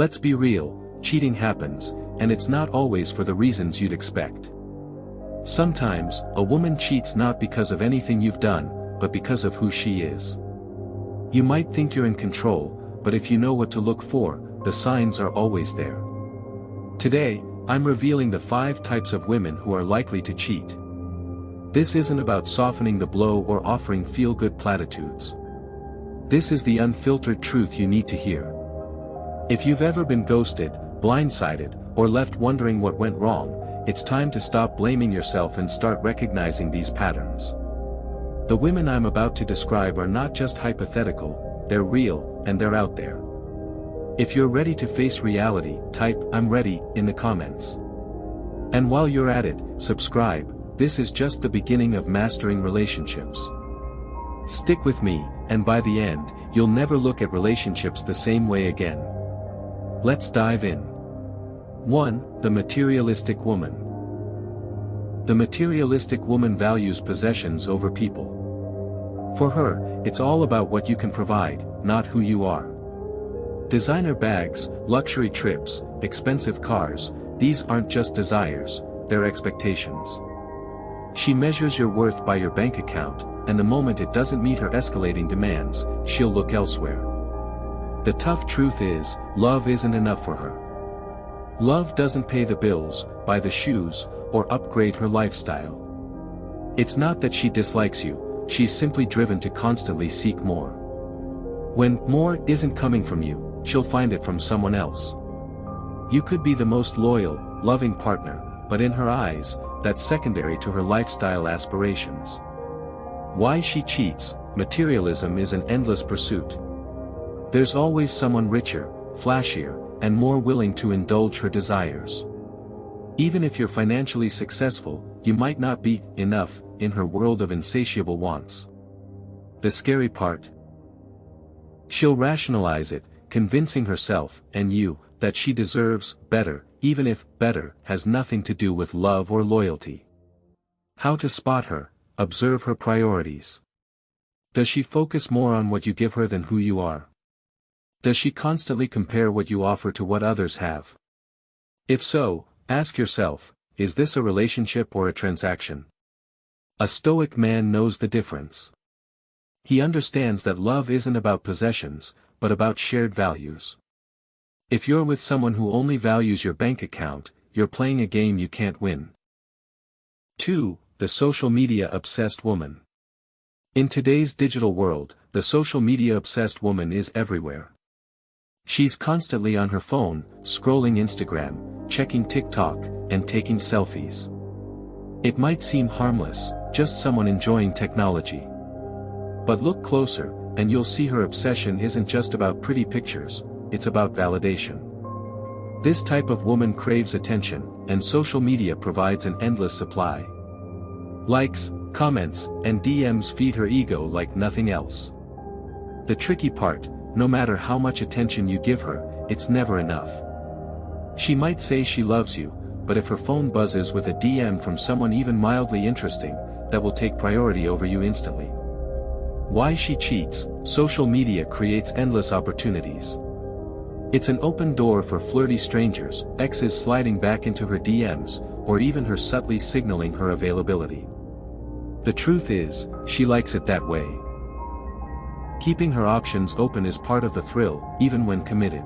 Let's be real, cheating happens, and it's not always for the reasons you'd expect. Sometimes, a woman cheats not because of anything you've done, but because of who she is. You might think you're in control, but if you know what to look for, the signs are always there. Today, I'm revealing the 5 types of women who are likely to cheat. This isn't about softening the blow or offering feel-good platitudes. This is the unfiltered truth you need to hear. If you've ever been ghosted, blindsided, or left wondering what went wrong, it's time to stop blaming yourself and start recognizing these patterns. The women I'm about to describe are not just hypothetical, they're real, and they're out there. If you're ready to face reality, type "I'm ready" in the comments. And while you're at it, subscribe. This is just the beginning of mastering relationships. Stick with me, and by the end, you'll never look at relationships the same way again. Let's dive in. 1. The materialistic woman. The materialistic woman values possessions over people. For her, it's all about what you can provide, not who you are. Designer bags, luxury trips, expensive cars, these aren't just desires, they're expectations. She measures your worth by your bank account, and the moment it doesn't meet her escalating demands, she'll look elsewhere. The tough truth is, love isn't enough for her. Love doesn't pay the bills, buy the shoes, or upgrade her lifestyle. It's not that she dislikes you, she's simply driven to constantly seek more. When more isn't coming from you, she'll find it from someone else. You could be the most loyal, loving partner, but in her eyes, that's secondary to her lifestyle aspirations. Why she cheats. Materialism is an endless pursuit. There's always someone richer, flashier, and more willing to indulge her desires. Even if you're financially successful, you might not be enough in her world of insatiable wants. The scary part? She'll rationalize it, convincing herself, and you, that she deserves better, even if better has nothing to do with love or loyalty. How to spot her? Observe her priorities. Does she focus more on what you give her than who you are? Does she constantly compare what you offer to what others have? If so, ask yourself, is this a relationship or a transaction? A Stoic man knows the difference. He understands that love isn't about possessions, but about shared values. If you're with someone who only values your bank account, you're playing a game you can't win. 2. The social media obsessed woman. In today's digital world, the social media obsessed woman is everywhere. She's constantly on her phone, scrolling Instagram, checking TikTok, and taking selfies. It might seem harmless, just someone enjoying technology. But look closer, and you'll see her obsession isn't just about pretty pictures, it's about validation. This type of woman craves attention, and social media provides an endless supply. Likes, comments, and DMs feed her ego like nothing else. The tricky part, no matter how much attention you give her, it's never enough. She might say she loves you, but if her phone buzzes with a DM from someone even mildly interesting, that will take priority over you instantly. Why she cheats. Social media creates endless opportunities. It's an open door for flirty strangers, exes sliding back into her DMs, or even her subtly signaling her availability. The truth is, she likes it that way. Keeping her options open is part of the thrill, even when committed.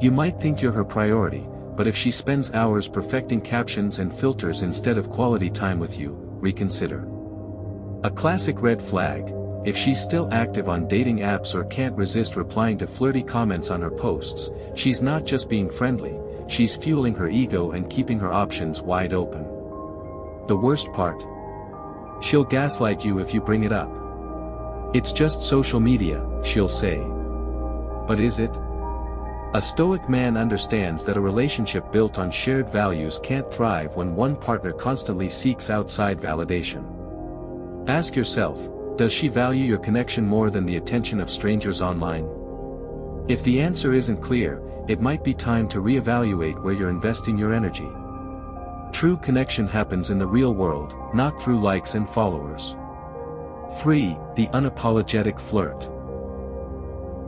You might think you're her priority, but if she spends hours perfecting captions and filters instead of quality time with you, reconsider. A classic red flag: if she's still active on dating apps or can't resist replying to flirty comments on her posts, she's not just being friendly, she's fueling her ego and keeping her options wide open. The worst part? She'll gaslight you if you bring it up. It's just social media, she'll say. But is it? A Stoic man understands that a relationship built on shared values can't thrive when one partner constantly seeks outside validation. Ask yourself, does she value your connection more than the attention of strangers online? If the answer isn't clear, it might be time to reevaluate where you're investing your energy. True connection happens in the real world, not through likes and followers. 3. The unapologetic flirt.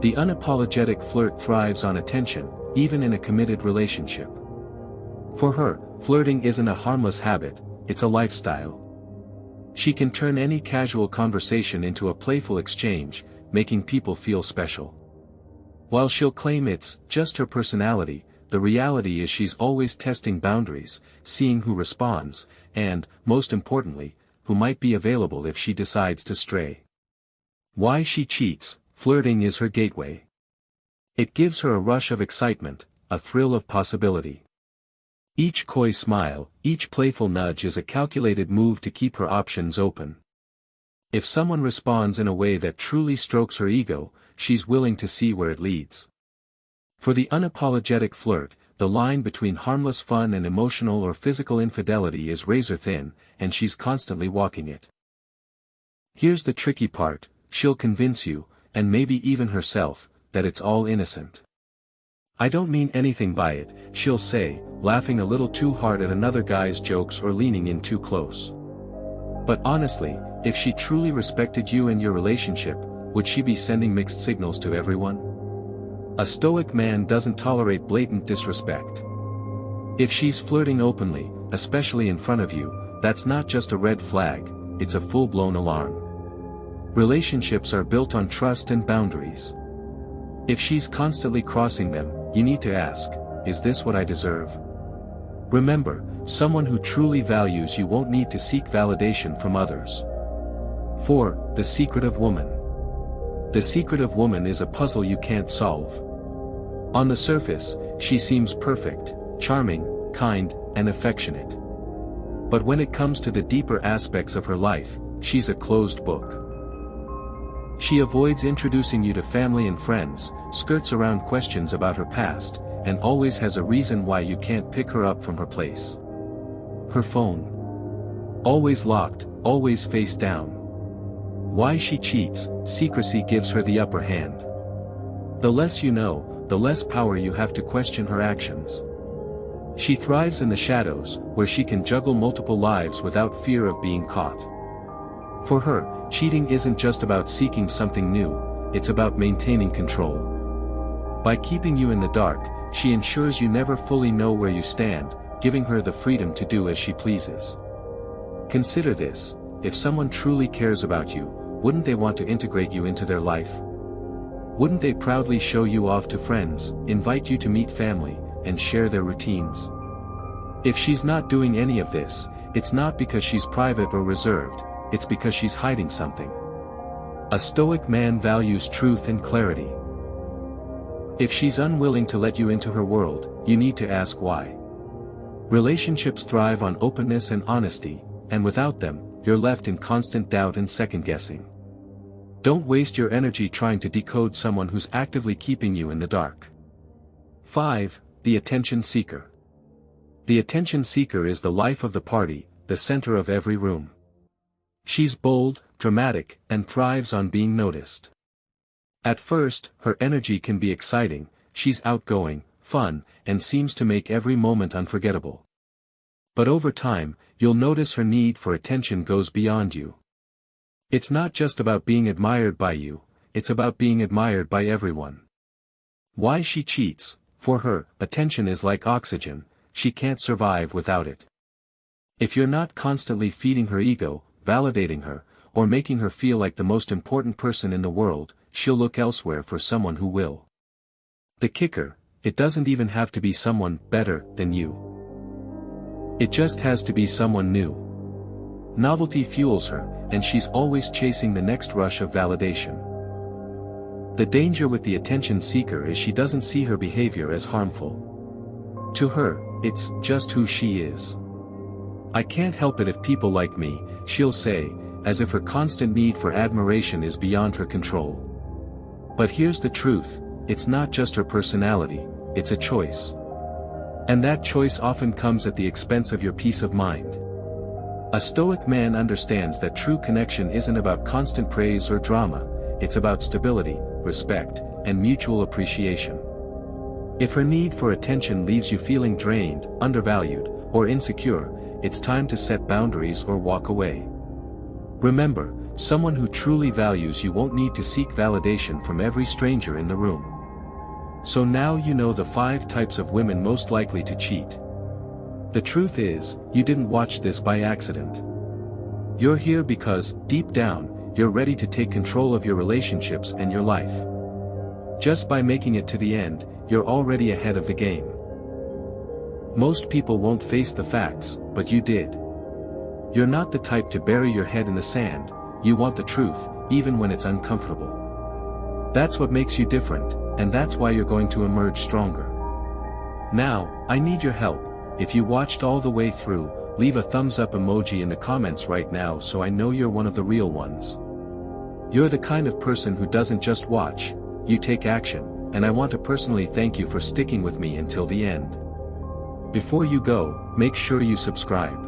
The unapologetic flirt thrives on attention, even in a committed relationship. For her, flirting isn't a harmless habit, it's a lifestyle. She can turn any casual conversation into a playful exchange, making people feel special. While she'll claim it's just her personality, the reality is she's always testing boundaries, seeing who responds, and, most importantly, who might be available if she decides to stray. Why she cheats: flirting is her gateway. It gives her a rush of excitement, a thrill of possibility. Each coy smile, each playful nudge is a calculated move to keep her options open. If someone responds in a way that truly strokes her ego, she's willing to see where it leads. For the unapologetic flirt, the line between harmless fun and emotional or physical infidelity is razor thin, and she's constantly walking it. Here's the tricky part: she'll convince you, and maybe even herself, that it's all innocent. "I don't mean anything by it," she'll say, laughing a little too hard at another guy's jokes or leaning in too close. But honestly, if she truly respected you and your relationship, would she be sending mixed signals to everyone? A Stoic man doesn't tolerate blatant disrespect. If she's flirting openly, especially in front of you, that's not just a red flag, it's a full-blown alarm. Relationships are built on trust and boundaries. If she's constantly crossing them, you need to ask, is this what I deserve? Remember, someone who truly values you won't need to seek validation from others. 4. The secretive woman. The secretive woman is a puzzle you can't solve. On the surface, she seems perfect, charming, kind, and affectionate. But when it comes to the deeper aspects of her life, she's a closed book. She avoids introducing you to family and friends, skirts around questions about her past, and always has a reason why you can't pick her up from her place. Her phone. Always locked, always face down. Why she cheats: secrecy gives her the upper hand. The less you know, the less power you have to question her actions. She thrives in the shadows, where she can juggle multiple lives without fear of being caught. For her, cheating isn't just about seeking something new, it's about maintaining control. By keeping you in the dark, she ensures you never fully know where you stand, giving her the freedom to do as she pleases. Consider this: if someone truly cares about you, wouldn't they want to integrate you into their life? Wouldn't they proudly show you off to friends, invite you to meet family, and share their routines? If she's not doing any of this, it's not because she's private or reserved, it's because she's hiding something. A Stoic man values truth and clarity. If she's unwilling to let you into her world, you need to ask why. Relationships thrive on openness and honesty, and without them, you're left in constant doubt and second-guessing. Don't waste your energy trying to decode someone who's actively keeping you in the dark. 5. The attention seeker. The attention seeker is the life of the party, the center of every room. She's bold, dramatic, and thrives on being noticed. At first, her energy can be exciting: she's outgoing, fun, and seems to make every moment unforgettable. But over time, you'll notice her need for attention goes beyond you. It's not just about being admired by you, it's about being admired by everyone. Why she cheats: for her, attention is like oxygen, she can't survive without it. If you're not constantly feeding her ego, validating her, or making her feel like the most important person in the world, she'll look elsewhere for someone who will. The kicker: it doesn't even have to be someone better than you. It just has to be someone new. Novelty fuels her, and she's always chasing the next rush of validation. The danger with the attention seeker is she doesn't see her behavior as harmful. To her, it's just who she is. "I can't help it if people like me," she'll say, as if her constant need for admiration is beyond her control. But here's the truth: it's not just her personality, it's a choice. And that choice often comes at the expense of your peace of mind. A Stoic man understands that true connection isn't about constant praise or drama, it's about stability, respect, and mutual appreciation. If her need for attention leaves you feeling drained, undervalued, or insecure, it's time to set boundaries or walk away. Remember, Someone who truly values you won't need to seek validation from every stranger in the room. So now you know the 5 types of women most likely to cheat. The truth is, you didn't watch this by accident. You're here because, deep down, you're ready to take control of your relationships and your life. Just by making it to the end, you're already ahead of the game. Most people won't face the facts, but you did. You're not the type to bury your head in the sand, you want the truth, even when it's uncomfortable. That's what makes you different, and that's why you're going to emerge stronger. Now, I need your help. If you watched all the way through, leave a thumbs up emoji in the comments right now so I know you're one of the real ones. You're the kind of person who doesn't just watch, you take action, and I want to personally thank you for sticking with me until the end. Before you go, make sure you subscribe.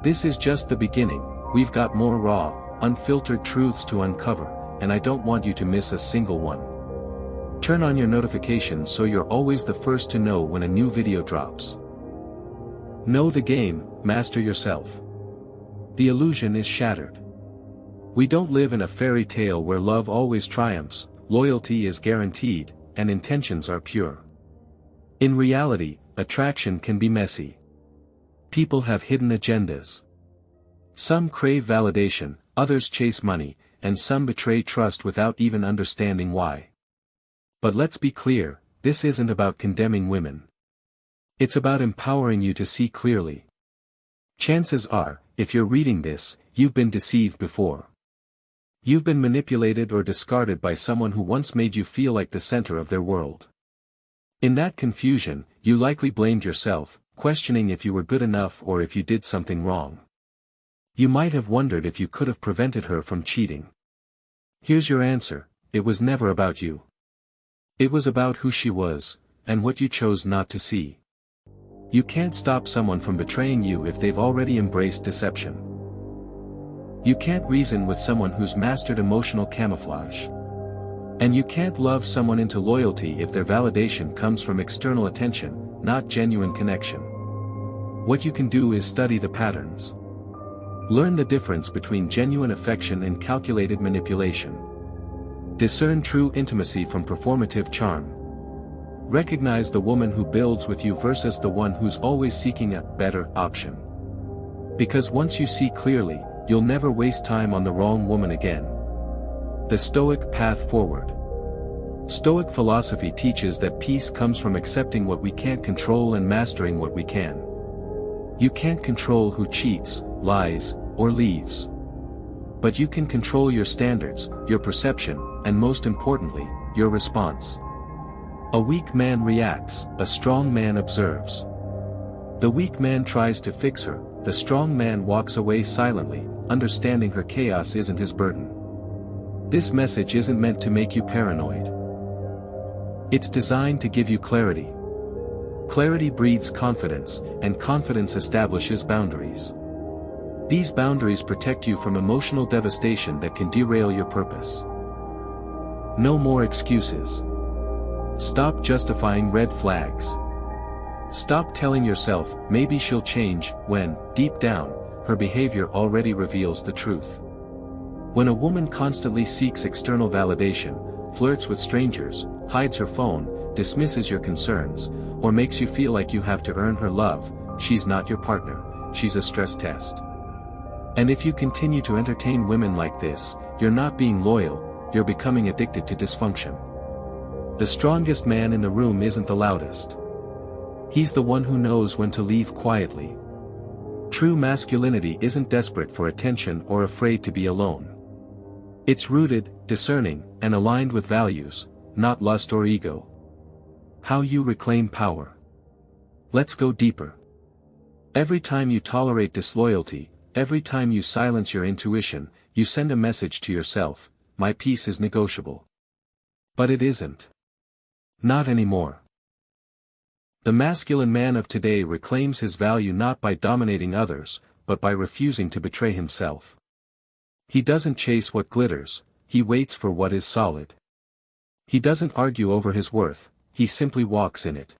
This is just the beginning, we've got more raw, unfiltered truths to uncover, and I don't want you to miss a single one. Turn on your notifications so you're always the first to know when a new video drops. Know the game, master yourself. The illusion is shattered. We don't live in a fairy tale where love always triumphs, loyalty is guaranteed, and intentions are pure. In reality, attraction can be messy. People have hidden agendas. Some crave validation, others chase money, and some betray trust without even understanding why. But let's be clear, this isn't about condemning women. It's about empowering you to see clearly. Chances are, if you're reading this, you've been deceived before. You've been manipulated or discarded by someone who once made you feel like the center of their world. In that confusion, you likely blamed yourself, questioning if you were good enough or if you did something wrong. You might have wondered if you could have prevented her from cheating. Here's your answer, it was never about you. It was about who she was, and what you chose not to see. You can't stop someone from betraying you if they've already embraced deception. You can't reason with someone who's mastered emotional camouflage. And you can't love someone into loyalty if their validation comes from external attention, not genuine connection. What you can do is study the patterns. Learn the difference between genuine affection and calculated manipulation. Discern true intimacy from performative charm. Recognize the woman who builds with you versus the one who's always seeking a better option. Because once you see clearly, you'll never waste time on the wrong woman again. The Stoic path forward. Stoic philosophy teaches that peace comes from accepting what we can't control and mastering what we can. You can't control who cheats, lies, or leaves. But you can control your standards, your perception, and most importantly, your response. A weak man reacts, a strong man observes. The weak man tries to fix her, the strong man walks away silently, understanding her chaos isn't his burden. This message isn't meant to make you paranoid. It's designed to give you clarity. Clarity breeds confidence, and confidence establishes boundaries. These boundaries protect you from emotional devastation that can derail your purpose. No more excuses. Stop justifying red flags. Stop telling yourself, maybe she'll change, when, deep down, her behavior already reveals the truth. When a woman constantly seeks external validation, flirts with strangers, hides her phone, dismisses your concerns, or makes you feel like you have to earn her love, she's not your partner, she's a stress test. And if you continue to entertain women like this, you're not being loyal, you're becoming addicted to dysfunction. The strongest man in the room isn't the loudest. He's the one who knows when to leave quietly. True masculinity isn't desperate for attention or afraid to be alone. It's rooted, discerning, and aligned with values, not lust or ego. How you reclaim power. Let's go deeper. Every time you tolerate disloyalty, every time you silence your intuition, you send a message to yourself, my peace is negotiable. But it isn't. Not anymore. The masculine man of today reclaims his value not by dominating others, but by refusing to betray himself. He doesn't chase what glitters, he waits for what is solid. He doesn't argue over his worth, he simply walks in it.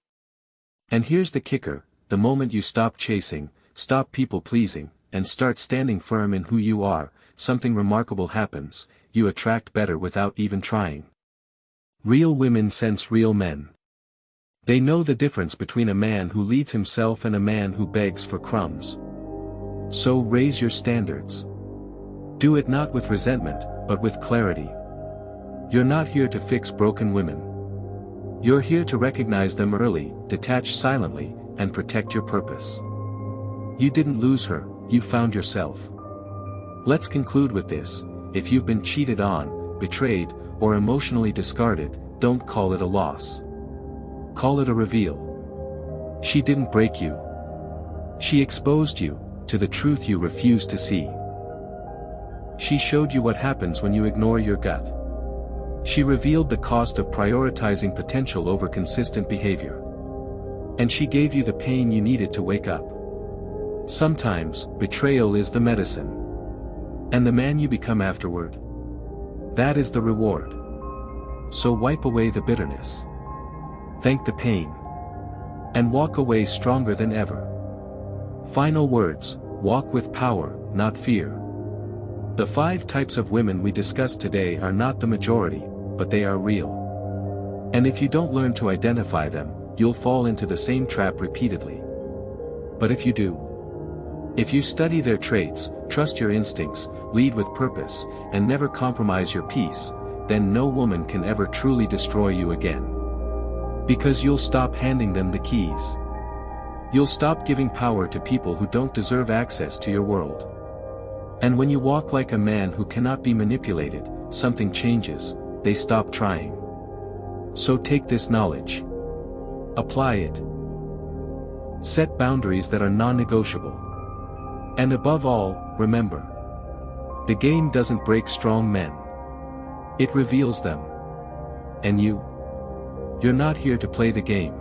And here's the kicker, the moment you stop chasing, stop people-pleasing, and start standing firm in who you are, something remarkable happens, you attract better without even trying. Real women sense real men. They know the difference between a man who leads himself and a man who begs for crumbs. So raise your standards. Do it not with resentment, but with clarity. You're not here to fix broken women. You're here to recognize them early, detach silently, and protect your purpose. You didn't lose her, you found yourself. Let's conclude with this: if you've been cheated on, betrayed, or emotionally discarded, don't call it a loss. Call it a reveal. She didn't break you. She exposed you to the truth you refused to see. She showed you what happens when you ignore your gut. She revealed the cost of prioritizing potential over consistent behavior. And she gave you the pain you needed to wake up. Sometimes, betrayal is the medicine. And the man you become afterward, that is the reward. So wipe away the bitterness. Thank the pain. And walk away stronger than ever. Final words: walk with power, not fear. The 5 types of women we discussed today are not the majority, but they are real. And if you don't learn to identify them, you'll fall into the same trap repeatedly. But if you do, if you study their traits, trust your instincts, lead with purpose, and never compromise your peace, then no woman can ever truly destroy you again. Because you'll stop handing them the keys. You'll stop giving power to people who don't deserve access to your world. And when you walk like a man who cannot be manipulated, something changes, they stop trying. So take this knowledge. Apply it. Set boundaries that are non-negotiable. And above all, remember: the game doesn't break strong men. It reveals them. And you're not here to play the game.